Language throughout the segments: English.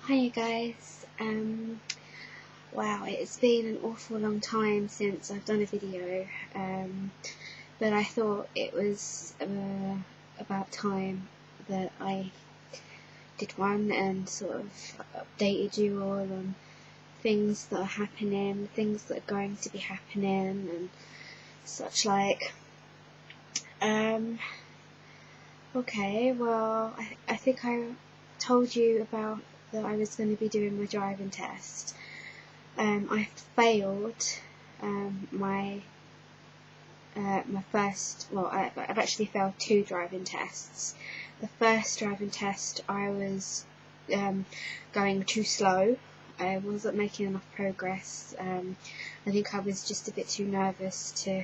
Hi you guys, wow, it's been an awful long time since I've done a video, but I thought it was about time that I did one and sort of updated you all on things that are happening, things that are going to be happening and such like. Okay, well, I think I told you about that I was going to be doing my driving test. I failed my first, well, I've actually failed 2 driving tests. The first driving test I was going too slow. I wasn't making enough progress. I think I was just a bit too nervous to,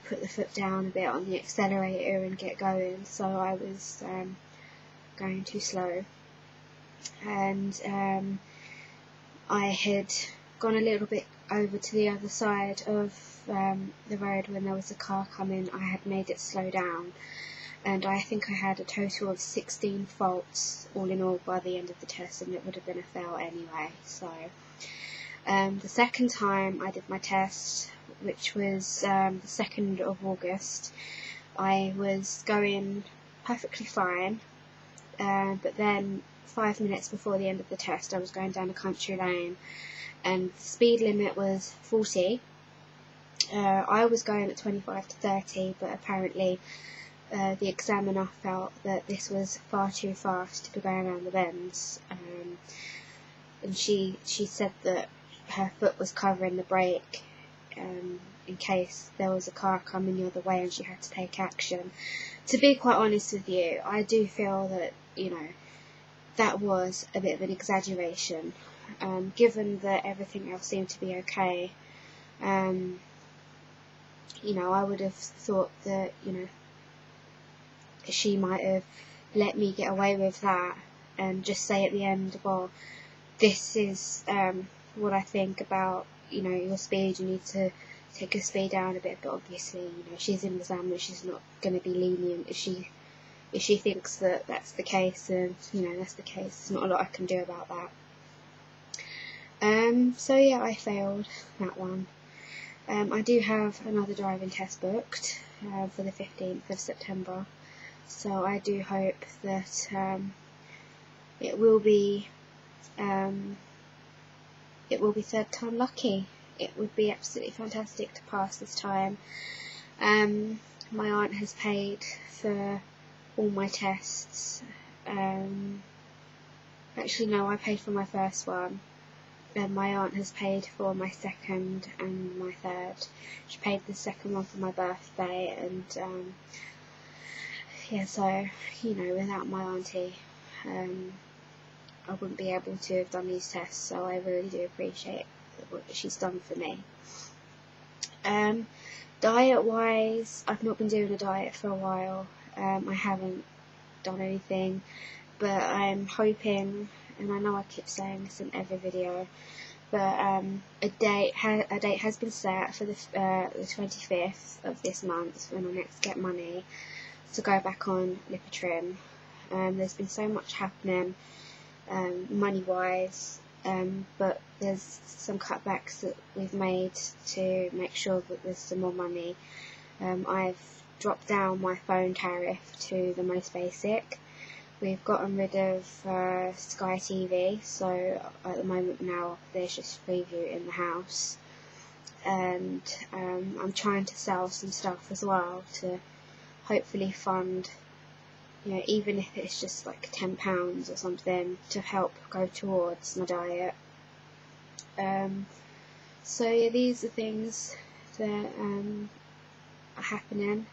put the foot down a bit on the accelerator and get going, so I was going too slow. And I had gone a little bit over to the other side of the road when there was a car coming. I had made it slow down, and I think I had a total of 16 faults all in all by the end of the test, and it would have been a fail anyway. So the second time I did my test, which was the 2nd of August, I was going perfectly fine, but then 5 minutes before the end of the test I was going down a country lane and the speed limit was 40. I was going at 25 to 30, but apparently the examiner felt that this was far too fast to be going around the bends, and she said that her foot was covering the brake in case there was a car coming the other way and she had to take action. To be quite honest with you, I do feel that, that was a bit of an exaggeration, given that everything else seemed to be okay. I would have thought that, she might have let me get away with that and just say at the end, well, this is what I think about, your speed, you need to take your speed down a bit, but obviously, she's an examiner, she's not going to be lenient. If she thinks that that's the case, then, that's the case. There's not a lot I can do about that. So yeah, I failed that one. I do have another driving test booked for the 15th of September, so I do hope that it will be third time lucky. It would be absolutely fantastic to pass this time. My aunt has paid for all my tests. Actually no, I paid for my first one. Then my aunt has paid for my second and my third. She paid the second one for my birthday, and yeah, so without my auntie, I wouldn't be able to have done these tests. So I really do appreciate what she's done for me. Diet wise, I've not been doing a diet for a while. I haven't done anything, but I'm hoping, and I know I keep saying this in every video, but a date has been set for the 25th of this month, when I next get money, to go back on Lipotrim. There's been so much happening money wise, but there's some cutbacks that we've made to make sure that there's some more money. I've dropped down my phone tariff to the most basic. We've gotten rid of Sky TV, so at the moment now there's just Freeview in the house, and I'm trying to sell some stuff as well to hopefully fund, even if it's just like £10 or something, to help go towards my diet. So yeah, these are things that are happening.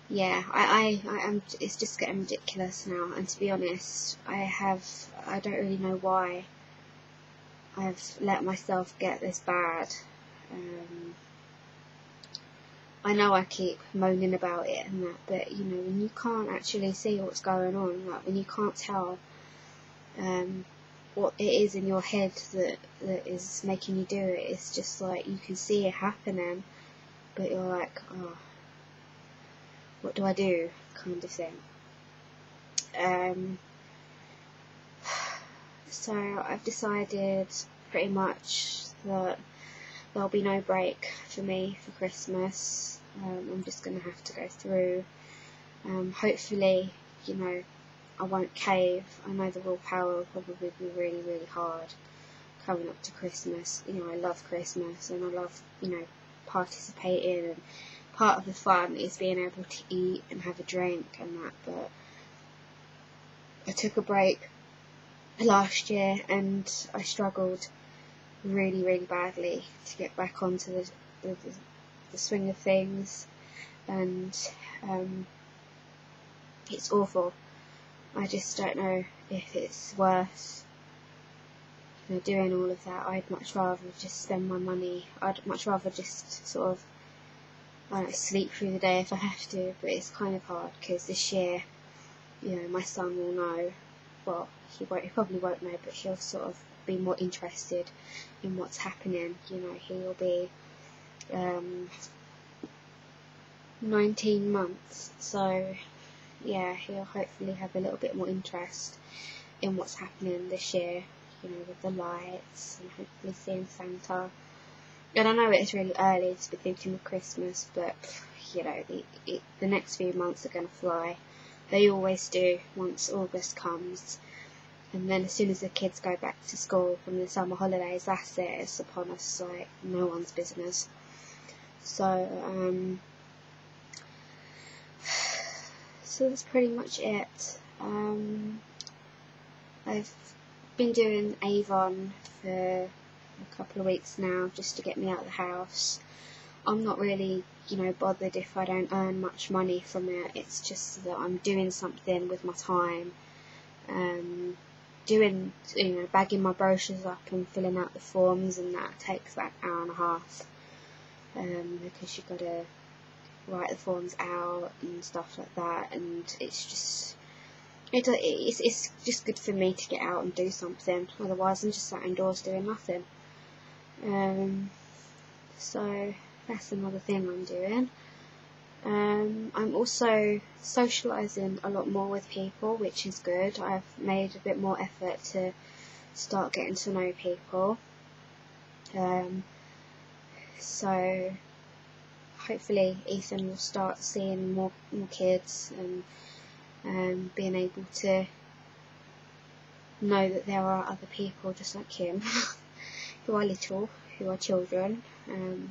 Yeah, I'm. It's just getting ridiculous now, and to be honest, I don't really know why I've let myself get this bad. I know I keep moaning about it and that, but when you can't actually see what's going on, like when you can't tell what it is in your head that is making you do it, it's just like you can see it happening, but you're like, oh, what do I do, kind of thing. So I've decided pretty much that there'll be no break for me for Christmas. I'm just going to have to go through. Hopefully, you know, I won't cave. I know the willpower will probably be really, really hard coming up to Christmas. You know, I love Christmas and I love, you know, participating, and part of the fun is being able to eat and have a drink and that, but I took a break last year and I struggled really, really badly to get back onto the swing of things, and it's awful. I just don't know if it's worth, you know, doing all of that. I'd much rather just spend my money. I'd much rather just sort of, I don't know, sleep through the day if I have to, but it's kind of hard because this year, you know, my son will know, well, he probably won't know, but he'll sort of be more interested in what's happening. You know, he'll be 19 months, so yeah, he'll hopefully have a little bit more interest in what's happening this year, you know, with the lights and hopefully seeing Santa. And I know it's really early to be thinking of Christmas, but you know, the next few months are going to fly. They always do once August comes, and then as soon as the kids go back to school from the summer holidays, that's it, it's upon us like no one's business. So so that's pretty much it. I've been doing Avon for a couple of weeks now just to get me out of the house. I'm not really, you know, bothered if I don't earn much money from it. It's just that I'm doing something with my time. Doing, you know, bagging my brochures up and filling out the forms, and that takes about an hour and a half. Because you've got to write the forms out and stuff like that, and it's just it's just good for me to get out and do something. Otherwise, I'm just sat indoors doing nothing. So that's another thing I'm doing. I'm also socialising a lot more with people, which is good. I've made a bit more effort to start getting to know people. So hopefully Ethan will start seeing more kids and being able to know that there are other people just like him who are little, who are children,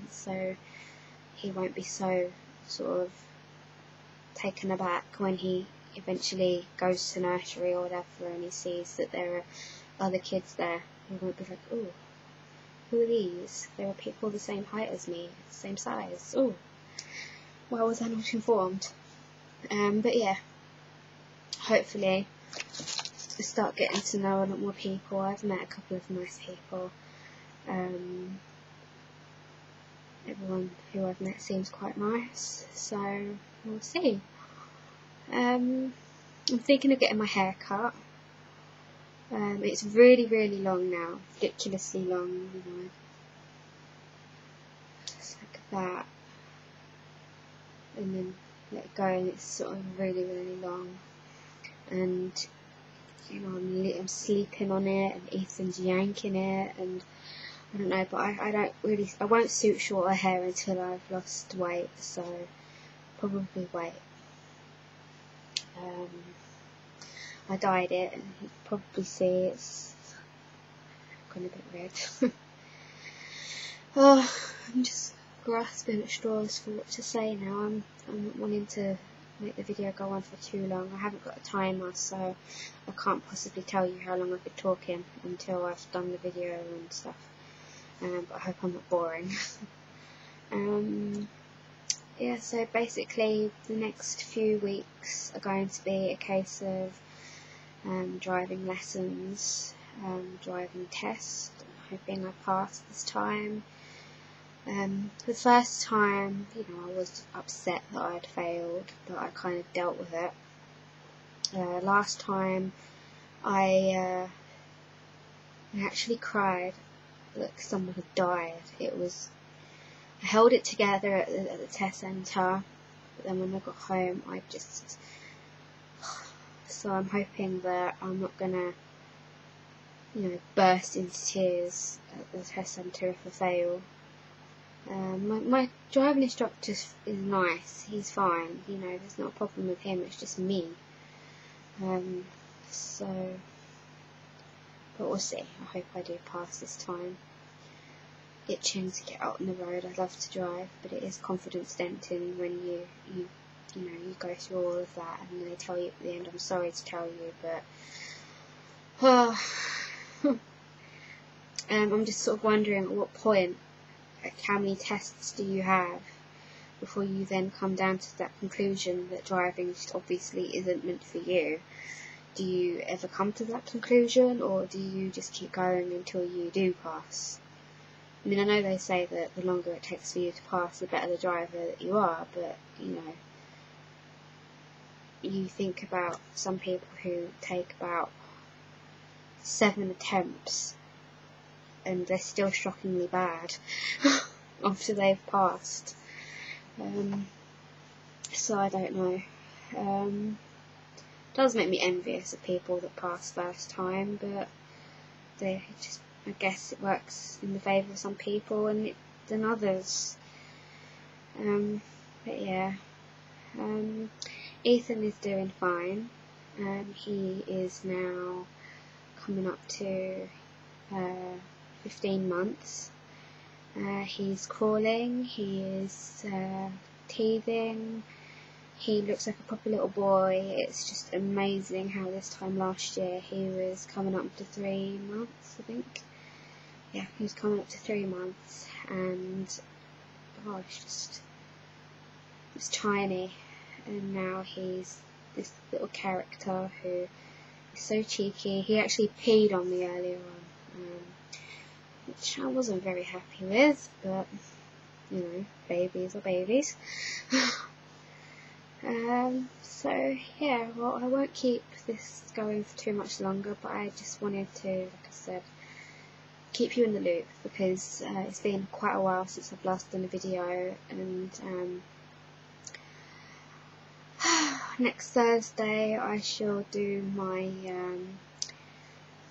so he won't be so sort of taken aback when he eventually goes to nursery or whatever and he sees that there are other kids there. He won't be like, oh, who are these? There are people the same height as me, same size. Oh, why was I not informed? But yeah, hopefully I start getting to know a lot more people. I've met a couple of nice people. Everyone who I've met seems quite nice, so we'll see. I'm thinking of getting my hair cut. It's really, really long now, ridiculously long, you know. Just like that, and then let it go, and it's sort of really, really long. And you know, I'm sleeping on it, and Ethan's yanking it, and I don't know, but I won't suit shorter hair until I've lost weight, so probably wait. I dyed it, and you can probably see it's gone a bit red. Oh, I'm just grasping at straws for what to say now. I'm not wanting to make the video go on for too long. I haven't got a timer, so I can't possibly tell you how long I've been talking until I've done the video and stuff. But I hope I'm not boring. Yeah, so basically the next few weeks are going to be a case of driving lessons, driving tests. I'm hoping I pass this time. The first time, you know, I was upset that I'd failed, but I kind of dealt with it. Last time I actually cried like someone had died. I held it together at the test centre, but then when I got home, I just So I'm hoping that I'm not gonna, burst into tears at the test centre if I fail. My driving instructor is nice. He's fine. There's not a problem with him. It's just me. But we'll see. I hope I do pass this time. Itching to get out on the road. I love to drive, but it is confidence denting when you go through all of that, and then they tell you at the end, I'm sorry to tell you, but I'm just sort of wondering at what point, like, how many tests do you have before you then come down to that conclusion that driving just obviously isn't meant for you? Do you ever come to that conclusion, or do you just keep going until you do pass? I mean, I know they say that the longer it takes for you to pass, the better the driver that you are, but, you think about some people who take about 7 attempts and they're still shockingly bad after they've passed. So I don't know. It does make me envious of people that pass first time, but I guess it works in the favour of some people and than others. But yeah. Ethan is doing fine. He is now coming up to 15 months. He's crawling, he is teething, he looks like a proper little boy. It's just amazing how this time last year he was coming up to 3 months, I think. Yeah, he was coming up to 3 months, and it's tiny, and now he's this little character who is so cheeky. He actually peed on me earlier on, which I wasn't very happy with, but babies are babies. So yeah, well, I won't keep this going for too much longer, but I just wanted to, like I said, keep you in the loop, because it's been quite a while since I've last done a video, and next Thursday I shall do my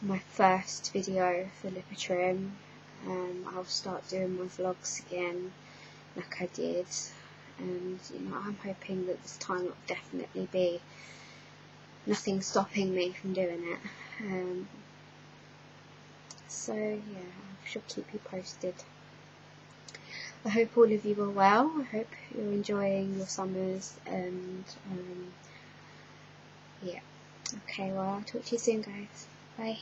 my first video for Lipotrim. I'll start doing my vlogs again like I did, and I'm hoping that this time will definitely be nothing stopping me from doing it. So yeah, I shall keep you posted. I hope all of you are well. I hope you're enjoying your summers, and yeah. Okay, well, I'll talk to you soon, guys. Bye.